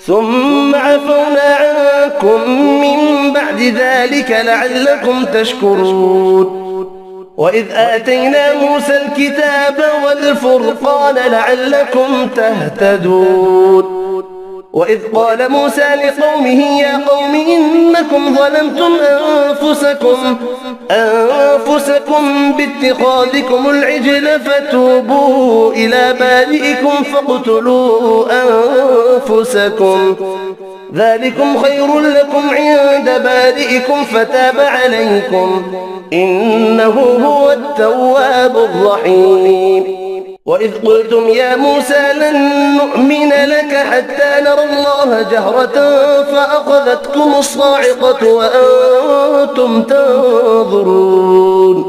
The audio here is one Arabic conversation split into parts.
ثم عفونا عنكم من بعد ذلك لعلكم تشكرون وإذ آتينا موسى الكتاب والفرقان لعلكم تهتدون وإذ قال موسى لقومه يا قوم إنكم ظلمتم أنفسكم باتخاذكم العجل فتوبوا إلى بارئكم فاقتلوا أنفسكم ذلكم خير لكم عند بارئكم فتاب عليكم إنه هو التواب الرحيم وإذ قلتم يا موسى لن نؤمن لك حتى نرى الله جهرة فأخذتكم الصاعقة وأنتم تنظرون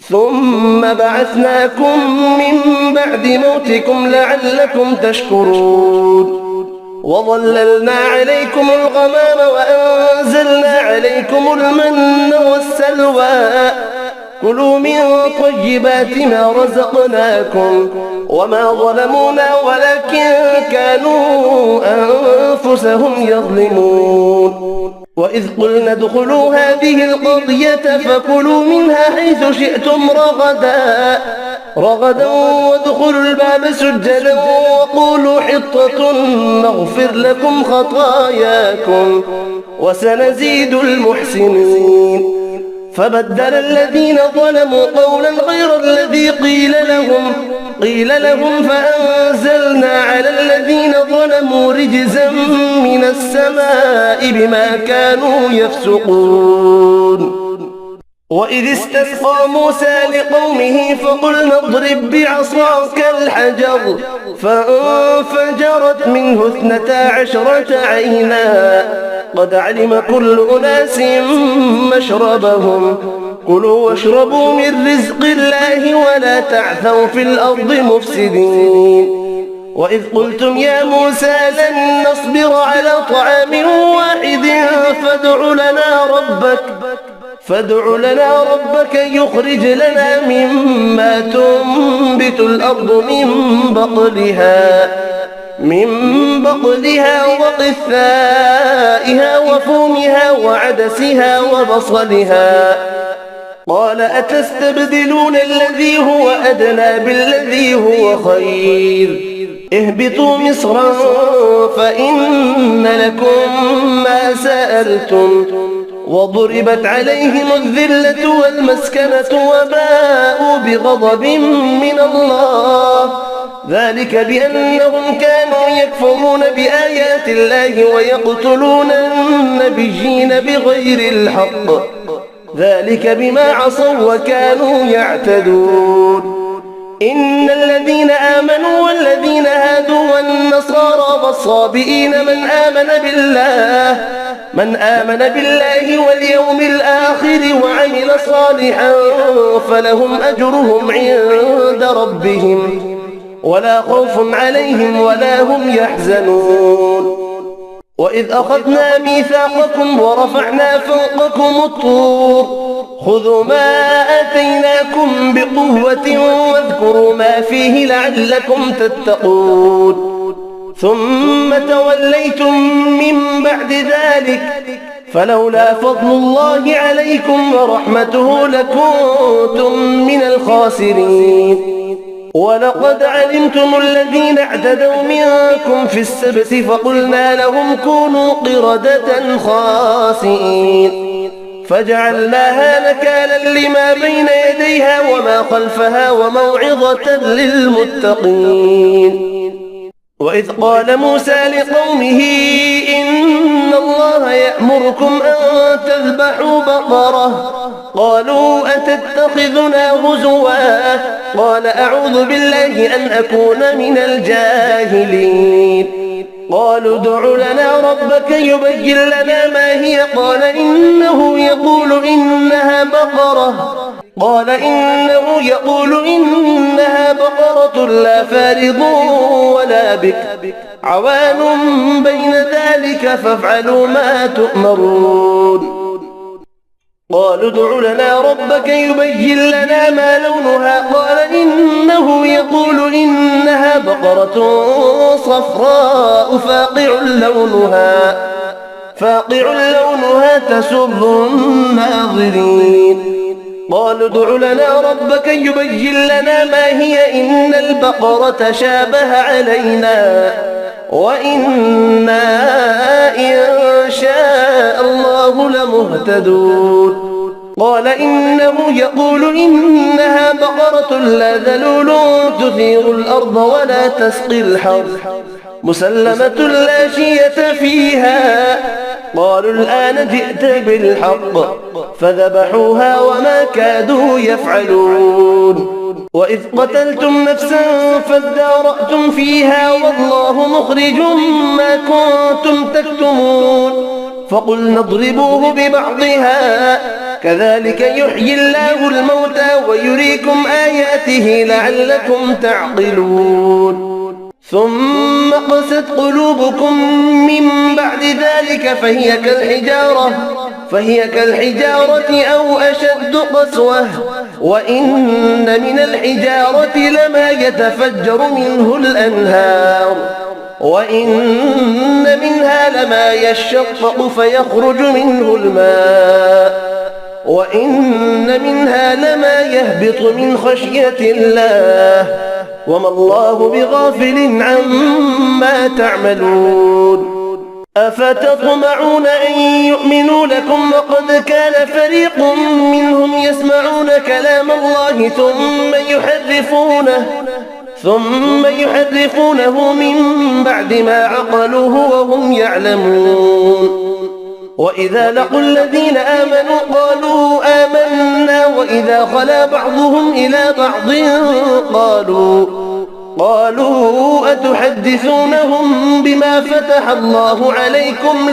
ثم بعثناكم من بعد موتكم لعلكم تشكرون وظللنا عليكم الغمام وأنزلنا عليكم المن والسلوى كلوا من طيبات ما رزقناكم وما ظلمونا ولكن كانوا أنفسهم يظلمون وإذ قلنا ادخلوا هذه القرية فكلوا منها حيث شئتم رغدا وادخلوا الباب سجدا وقولوا حطة نغفر لكم خطاياكم وسنزيد المحسنين فبدل الذين ظلموا قولا غير الذي قيل لهم فأنزلنا على الذين ظلموا رجزا من السماء بما كانوا يفسقون وإذ استسقى موسى لقومه فقلنا اضرب بعصاك الحجر فانفجرت منه 12 عينا قد علم كل أناس مشربهم كلوا واشربوا من رزق الله ولا تعثوا في الأرض مفسدين وإذ قلتم يا موسى لن نصبر على طعام واحد فادع لنا ربك يخرج لنا مما تنبت الأرض من بقلها وقثائها وفومها وعدسها وبصلها قال أتستبدلون الذي هو أدنى بالذي هو خير اهبطوا مصرا فإن لكم ما سألتم وضربت عليهم الذلة والمسكنة وباءوا بغضب من الله ذلك بأنهم كانوا يكفرون بآيات الله ويقتلون النبيين بغير الحق ذلك بما عصوا وكانوا يعتدون إن الذين آمنوا والذين هادوا والنصارى والصابئين من آمن بالله واليوم الآخر وعمل صالحا فلهم أجرهم عند ربهم ولا خوف عليهم ولا هم يحزنون وإذ أخذنا ميثاقكم ورفعنا فوقكم الطور خذوا ما آتيناكم بقوة واذكروا ما فيه لعلكم تتقون ثم توليتم من بعد ذلك فلولا فضل الله عليكم ورحمته لكنتم من الخاسرين ولقد علمتم الذين اعتدوا منكم في السبت فقلنا لهم كونوا قردة خاسئين فجعلناها نكالا لما بين يديها وما خلفها وموعظة للمتقين وإذ قال موسى لقومه إن الله يأمركم أن تذبحوا بقرة قالوا أتتخذنا هزوا قال أعوذ بالله أن أكون من الجاهلين قالوا ادع لنا ربك يبين لنا ما هي قال إنه يقول إنها بقرة لا فارض ولا بك عوان بين ذلك فافعلوا ما تؤمرون قالوا ادع لنا ربك يبين لنا ما لونها قال إنه يقول إنها بقرة صفراء فاقع لونها تسر الناظرين قالوا ادع لنا ربك يبين لنا ما هي إن البقرة شابه علينا وإنا إن شاء الله لمهتدون قال إنه يقول إنها بقرة لا ذلول تثير الأرض ولا تسقي الحرث مسلمة لا شية فيها قالوا الآن جئت بالحق فذبحوها وما كادوا يفعلون وإذ قتلتم نفسا فادارأتم فيها والله مخرج ما كنتم تكتمون فقلنا اضربوه ببعضها كذلك يحيي الله الموتى ويريكم آياته لعلكم تعقلون ثم قست قلوبكم من بعد ذلك فهي كالحجارة أو أشد قسوة وإن من الحجارة لما يتفجر منه الأنهار وإن منها لما يشقق فيخرج منه الماء وإن منها لما يهبط من خشية الله وما الله بغافل عما تعملون أفتطمعون أن يؤمنوا لكم وقد كان فريق منهم يسمعون كلام الله ثم يحرفونه من بعد ما عقلوه وهم يعلمون وإذا لقوا الذين آمنوا قالوا آمنا وإذا خلا بعضهم إلى بعض قالوا أتحدثونهم بما فتح الله عليكم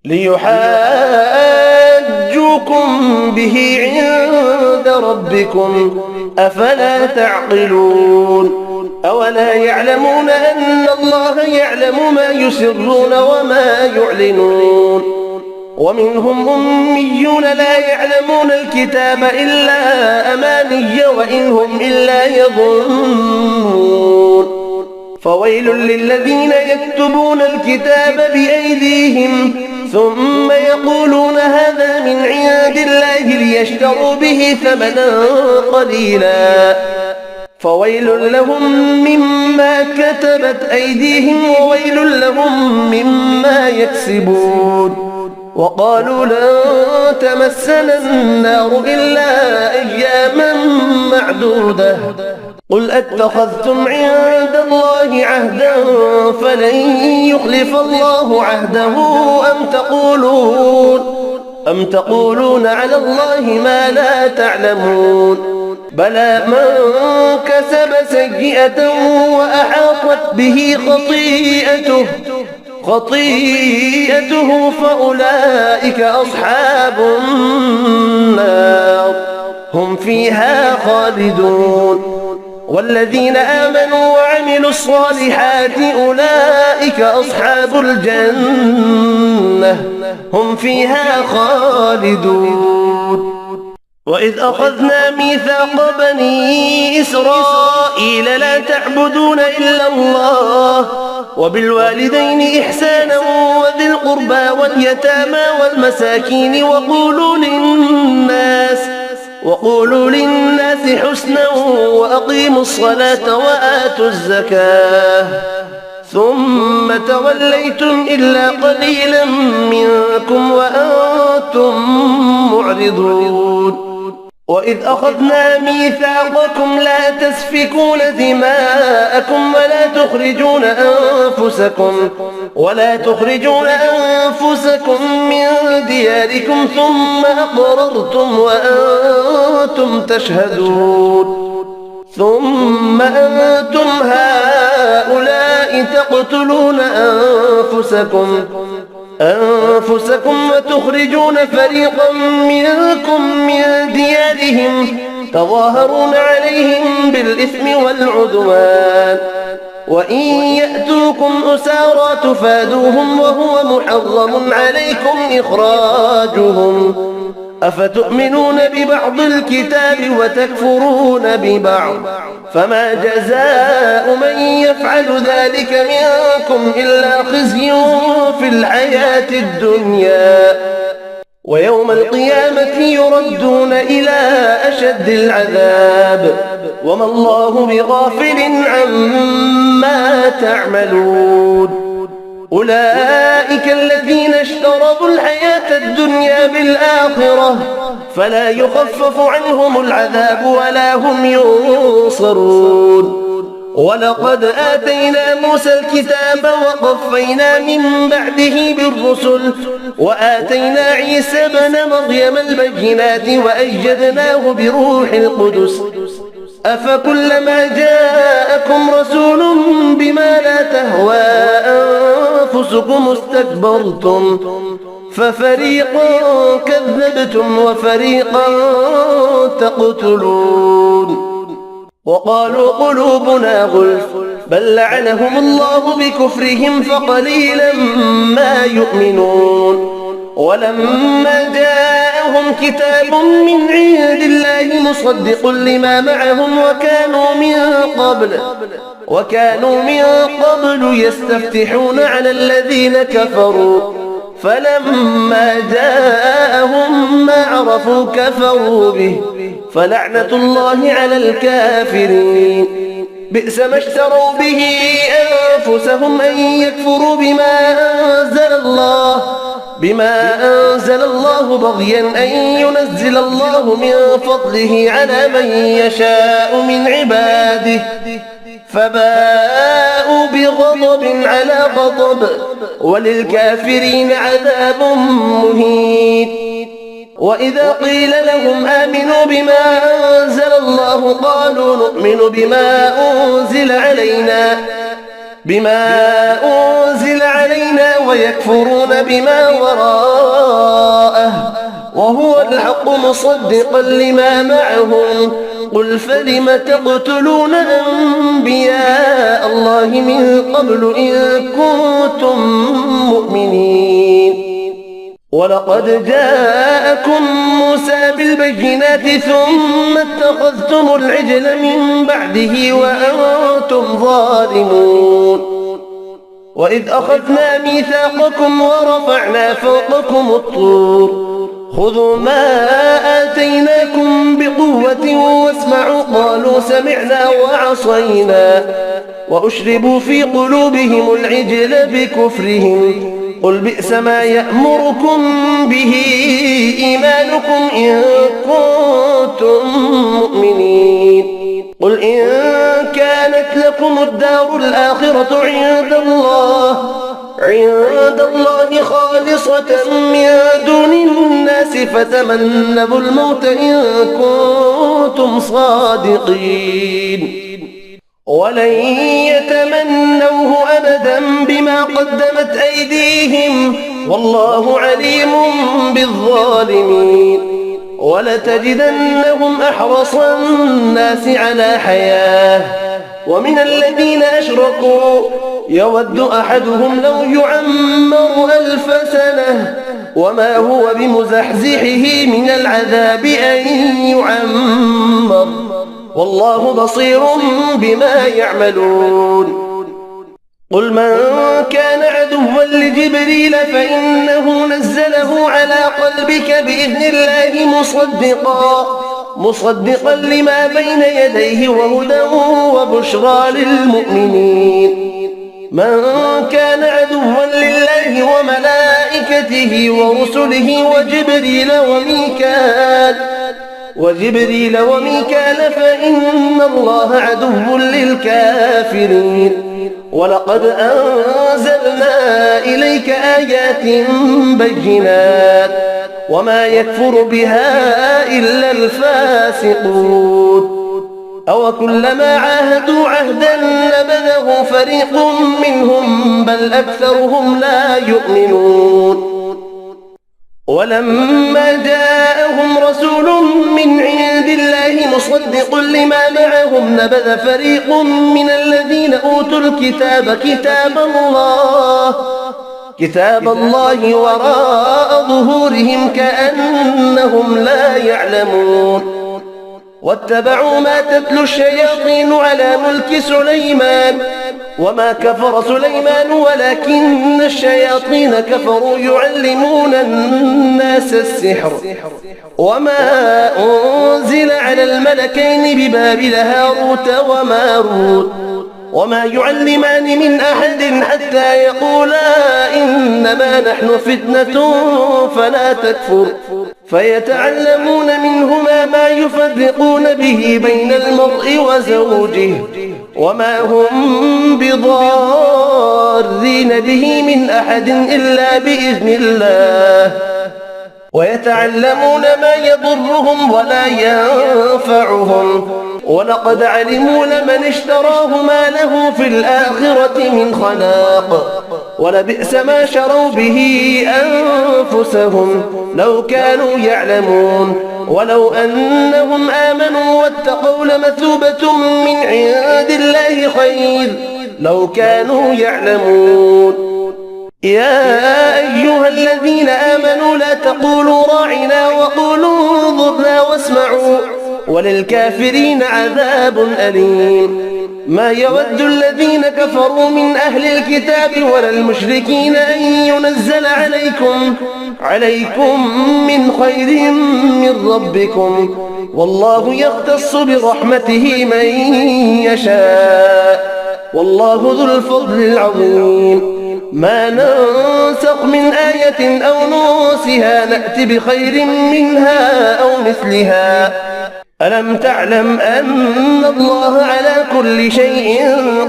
ليحاجوكم به عند ربكم أفلا تعقلون أولا يعلمون أن الله يعلم ما يسرون وما يعلنون ومنهم أميون لا يعلمون الكتاب إلا أماني وإن هم إلا يظنون فويل للذين يكتبون الكتاب بأيديهم ثم يقولون هذا من عند الله ليشتروا به ثمنا قليلا فويل لهم مما كتبت أيديهم وويل لهم مما يكسبون وقالوا لن تمسنا النار إلا أياما معدودة قل أتخذتم عند الله عهدا فلن يخلف الله عهده أم تقولون على الله ما لا تعلمون بلى من كسب سيئة وأحاطت به خطيئته فأولئك أصحاب النار هم فيها خالدون والذين آمنوا وعملوا الصالحات أولئك أصحاب الجنة هم فيها خالدون وإذ أخذنا ميثاق بني إسرائيل لا تعبدون إلا الله وبالوالدين إحسانا وذي القربى واليتامى والمساكين وقولوا للناس حسنا وأقيموا الصلاة وآتوا الزكاة ثم توليتم إلا قليلا منكم وأنتم معرضون وإذ أخذنا ميثاقكم لا تسفكون دماءكم ولا تخرجون أنفسكم من دياركم ثم أقررتم وأنتم تشهدون ثم أنتم هؤلاء تقتلون أنفسكم وتخرجون فريقا منكم من ديارهم تظاهرون عليهم بالإثم والعدوان وإن يأتوكم أسارى تفادوهم وهو محرم عليكم إخراجهم أفتؤمنون ببعض الكتاب وتكفرون ببعض فما جزاء من يفعل ذلك منكم إلا خزي في الحياة الدنيا ويوم القيامة يردون إلى أشد العذاب وما الله بغافل عما تعملون أولئك الذين اشتروا الحياة الدنيا بالآخرة فلا يخفف عنهم العذاب ولا هم ينصرون ولقد آتينا موسى الكتاب وقفينا من بعده بالرسل وآتينا عيسى بن مريم البينات وأيدناه بروح القدس أفكلما جاءكم رسول بما لا تهوى أنفسكم استكبرتم ففريقا كذبتم وفريقا تقتلون وقالوا قلوبنا غلف بل لعنهم الله بكفرهم فقليلا ما يؤمنون ولما جاءهم كتاب من عند الله مصدق لما معهم وكانوا من قبل يستفتحون على الذين كفروا فلما جاءهم ما عرفوا كفروا به فلعنة الله على الكافرين بئس ما اشتروا به أنفسهم أن يكفروا بما أنزل الله بغيا أن ينزل الله من فضله على من يشاء من عباده فباءوا بغضب على غضب وللكافرين عذاب مهين وإذا قيل لهم آمنوا بما أنزل الله قالوا نؤمن بما أنزل علينا ويكفرون بما وراءه وهو الحق مصدقا لما معهم قل فلم تقتلون أنبياء الله من قبل إن كنتم مؤمنين ولقد جاءكم موسى بالبينات ثم اتخذتم العجل من بعده وأنتم ظالمون وإذ أخذنا ميثاقكم ورفعنا فوقكم الطور خذوا ما آتيناكم بقوة واسمعوا قالوا سمعنا وعصينا وأشربوا في قلوبهم العجل بكفرهم قل بئس ما يأمركم به إيمانكم إن كنتم مؤمنين قل إن كانت لكم الدار الآخرة عند الله خالصة من دون الناس فتمنوا الموت إن كنتم صادقين ولن يتمنوه أبدا بما قدمت أيديهم والله عليم بالظالمين ولتجدنهم أحرص الناس على حياة ومن الذين أشركوا يود أحدهم لو يعمر 1000 سنة وما هو بمزحزحه من العذاب أن يعمر والله بصير بما يعملون قل من كان عدوا لجبريل فإنه نزله على قلبك بإذن الله مصدقا لما بين يديه وهدى وبشرى للمؤمنين من كان عدوا لله وملائكته ورسله وجبريل وميكال فإن الله عدو للكافرين ولقد أنزلنا إليك آيات بينات وما يكفر بها إلا الفاسقون أو كلما عاهدوا عهدا نبذه فريق منهم بل أكثرهم لا يؤمنون ولما جاءهم رسول من عند الله مصدق لما معهم نبذ فريق من الذين أوتوا الكتاب كتاب الله وراء ظهورهم كأنهم لا يعلمون واتبعوا ما تتلو الشياطين على ملك سليمان وما كفر سليمان ولكن الشياطين كفروا يعلمون الناس السحر وما أنزل على الملكين ببابل هاروت وماروت وما يعلمان من أحد حتى يقولا إنما نحن فتنة فلا تكفر فيتعلمون منهما ما يفرقون به بين المرء وزوجه وما هم بضارين به من أحد إلا بإذن الله ويتعلمون ما يضرهم ولا ينفعهم ولقد علموا لمن اشتراه ما له في الآخرة من خلاق ولبئس ما شروا به أنفسهم لو كانوا يعلمون ولو أنهم آمنوا واتقوا لمثوبة من عند الله خير لو كانوا يعلمون يا أيها الذين آمنوا لا تقولوا راعنا وقولوا انظرنا واسمعوا وللكافرين عذاب أليم ما يود الذين كفروا من أهل الكتاب ولا المشركين أن ينزل عليكم من خير من ربكم والله يختص برحمته من يشاء والله ذو الفضل العظيم ما ننسخ من آية أو ننسها نأت بخير منها أو مثلها ألم تعلم أن الله على كل شيء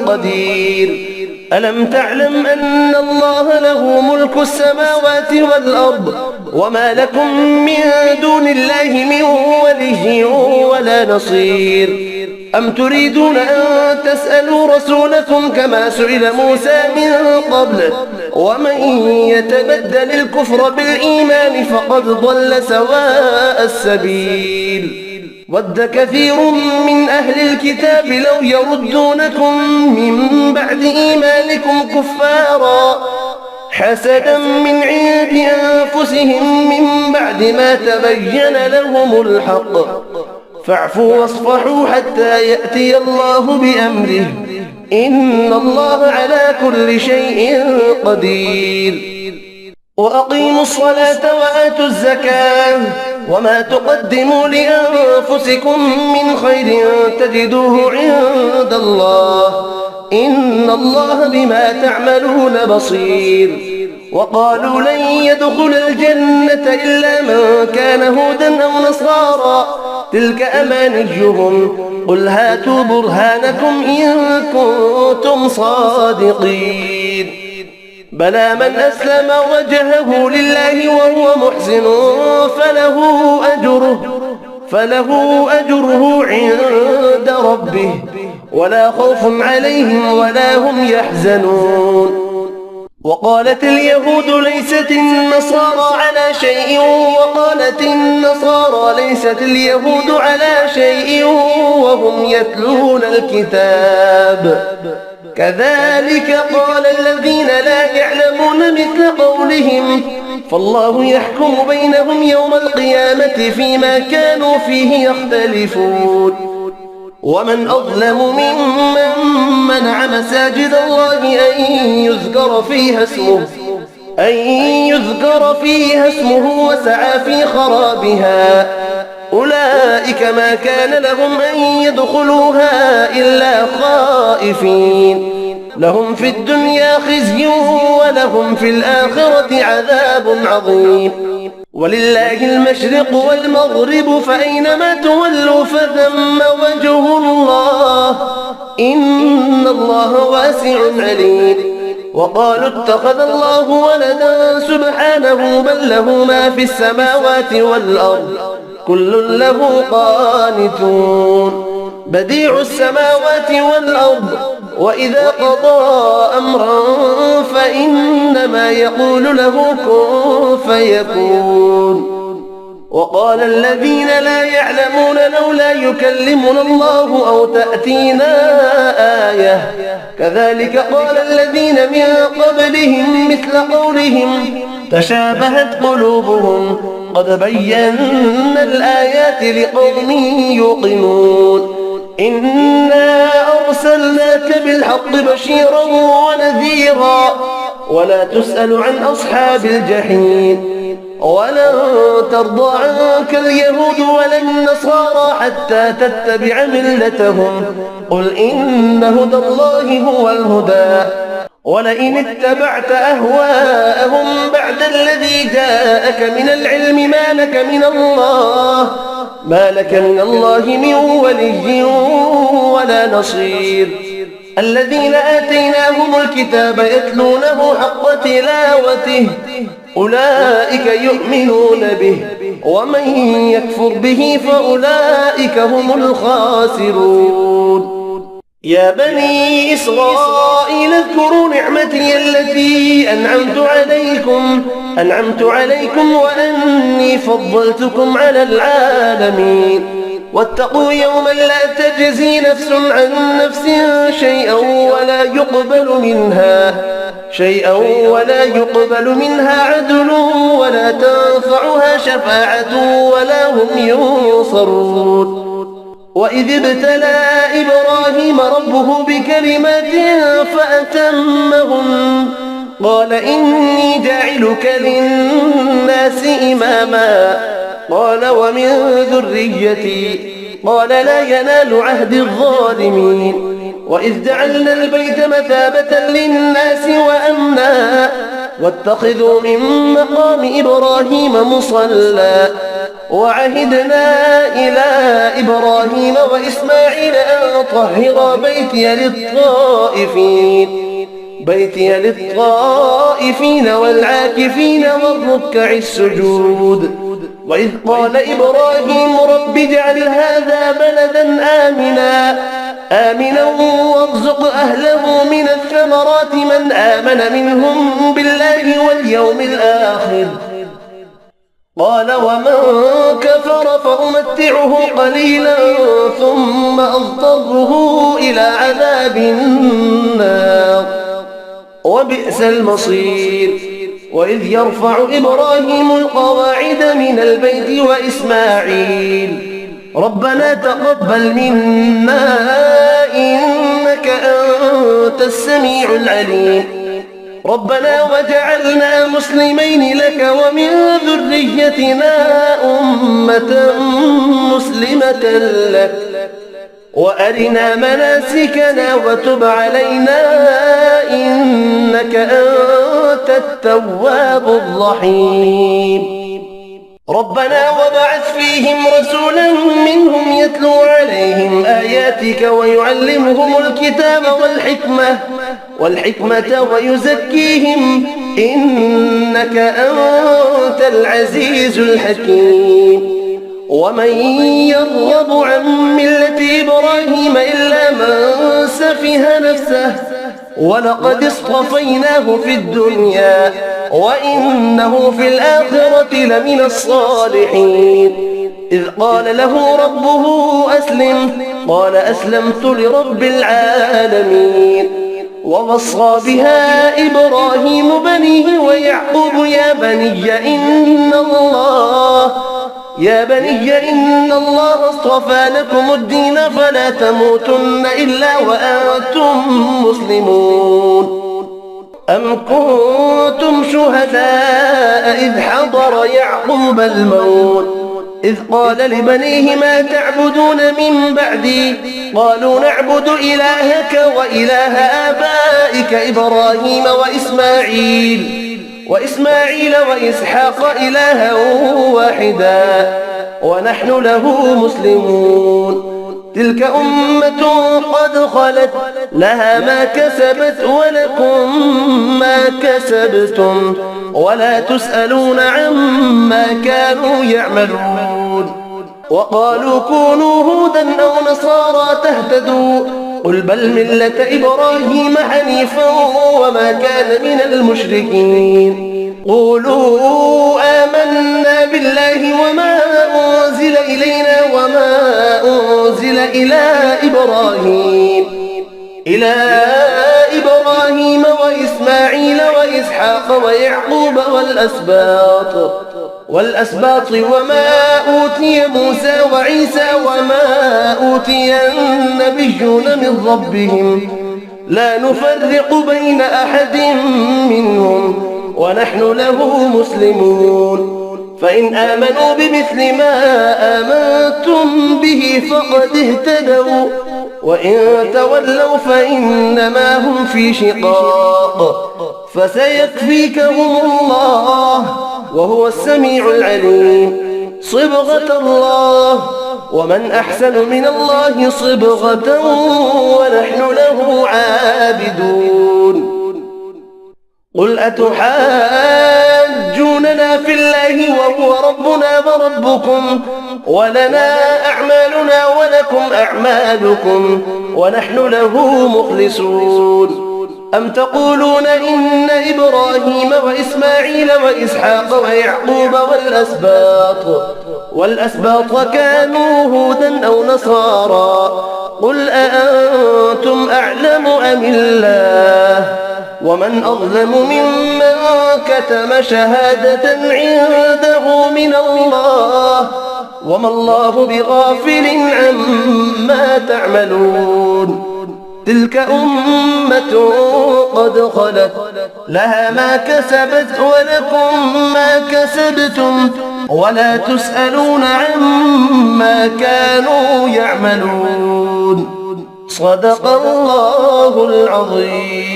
قدير ألم تعلم أن الله له ملك السماوات والأرض وما لكم من دون الله من ولي ولا نصير أم تريدون أن تسألوا رسولكم كما سئل موسى من قبل ومن يتبدل الكفر بالإيمان فقد ضل سواء السبيل ود كثير من أهل الكتاب لو يردونكم من بعد إيمانكم كفارا حسدا من عند أنفسهم من بعد ما تبين لهم الحق فاعفوا واصفحوا حتى يأتي الله بأمره إن الله على كل شيء قدير وأقيموا الصلاة وآتوا الزكاة وما تقدموا لأنفسكم من خير تجدوه عند الله إن الله بما تعملون بصير وقالوا لن يدخل الجنة إلا من كان هودا أو نصارى تلك أمانيهم قل هاتوا برهانكم إن كنتم صادقين بلى من أسلم وجهه لله وهو محسن فله أجره عند ربه ولا خوف عليهم ولا هم يحزنون وقالت اليهود ليست النصارى على شيء وقالت النصارى ليست اليهود على شيء وهم يتلون الكتاب كذلك قال الذين لا يعلمون مثل قولهم فالله يحكم بينهم يوم القيامة فيما كانوا فيه يختلفون ومن أظلم ممن منع مساجد الله أن يذكر فيها اسمه وسعى في خرابها أولئك ما كان لهم أن يدخلوها إلا خائفين لهم في الدنيا خزي ولهم في الآخرة عذاب عظيم ولله المشرق والمغرب فأينما تولوا فثم وجه الله إن الله واسع عليم وقالوا اتخذ الله ولدا سبحانه بل له ما في السماوات والأرض كل له قانتون بديع السماوات والأرض وإذا قضى أمرا فإنما يقول له كن فيكون. وقال الذين لا يعلمون لولا يكلمنا الله أو تأتينا آية كذلك قال الذين من قبلهم مثل قولهم تشابهت قلوبهم قد بينا الآيات لقوم يوقنون. إنا أرسلناك بالحق بشيرا ونذيرا ولا تسأل عن أصحاب الجحيم. ولن ترضى عنك اليهود ولا النصارى حتى تتبع ملتهم قل إن هدى الله هو الهدى ولئن اتبعت أهواءهم بعد الذي جاءك من العلم ما لك من الله من ولي ولا نصير. الذين آتيناهم الكتاب يتلونه حق تلاوته أولئك يؤمنون به ومن يكفر به فأولئك هم الخاسرون. يا بني إسرائيل اذكروا نعمتي التي أنعمت عليكم وأني فضلتكم على العالمين. واتقوا يوما لا تجزي نفس عن نفس شيئا ولا يقبل منها عدل ولا تنفعها شفاعة ولا هم ينصرون. وإذ ابتلى إبراهيم ربه بكلمات فأتمهن قال إني جاعلك للناس إماما قال ومن ذريتي قال لا ينال عهد الظالمين. وإذ جعلنا البيت مثابة للناس وأمنا واتخذوا من مقام إبراهيم مصلى وعهدنا إلى إبراهيم وإسماعيل أن طهر بيتي للطائفين والعاكفين والركع السجود. وإذ قال إبراهيم رب اجعل هذا بلدا آمنا وارزق أهله من الثمرات من آمن منهم بالله واليوم الآخر قال ومن كفر فأمتعه قليلا ثم أضطره إلى عذاب النار وبئس المصير. وإذ يرفع إبراهيم القواعد من البيت وإسماعيل ربنا تقبل منا إنك أنت السميع العليم ربنا وجعلنا مسلمين لك ومن ذريتنا أمة مسلمة لك وأرنا مناسكنا وتب علينا إنك أنت التواب الرحيم. ربنا وبعث فيهم رسولا منهم يتلو عليهم آياتك ويعلمهم الكتاب والحكمة ويزكيهم إنك أنت العزيز الحكيم. ومن يرغب عن ملة إبراهيم إلا من سفه نفسه ولقد اصطفيناه في الدنيا وإنه في الآخرة لمن الصالحين. إذ قال له ربه أسلم قال أسلمت لرب العالمين. ووصى بها إبراهيم بنيه ويعقوب يا بني إن الله اصطفى لكم الدين فلا تموتن إلا وأنتم مسلمون. أم كنتم شهداء إذ حضر يعقوب الموت إذ قال لبنيه ما تعبدون من بعدي قالوا نعبد إلهك وإله آبائك إبراهيم وإسماعيل وإسحاق إلها واحدا ونحن له مسلمون. تلك أمة قد خلت لها ما كسبت ولكم ما كسبتم ولا تسألون عما كانوا يعملون. وقالوا كونوا هودا أو نصارى تهتدوا قل بل ملة إبراهيم حنيفا وما كان من المشركين قولوا آمنا بالله وما أنزل إلينا وما أنزل إلى إبراهيم وإسماعيل وإسحاق ويعقوب والأسباط وما أوتي موسى وعيسى وما أوتي النبيون من ربهم لا نفرق بين أحد منهم ونحن له مسلمون فإن آمنوا بمثل ما آمنتم به فقد اهتدوا وإن تولوا فإنما هم في شقاق فسيكفيكهم الله وهو السميع العليم صبغة الله ومن أحسن من الله صبغة ونحن له عابدون قل أتحاجوننا في الله وهو ربنا وربكم ولنا أعمالنا ولكم أعمالكم ونحن له مخلصون أم تقولون إن إبراهيم وإسماعيل وإسحاق ويعقوب والأسباط كانوا هودا أو نصارى قل أأنتم أعلم أم الله ومن أظلم ممن كتم شهادة عنده من الله وما الله بغافل عما تعملون تلك أمة قد خلت لها ما كسبت ولكم ما كسبتم ولا تسألون عما كانوا يعملون صدق الله العظيم.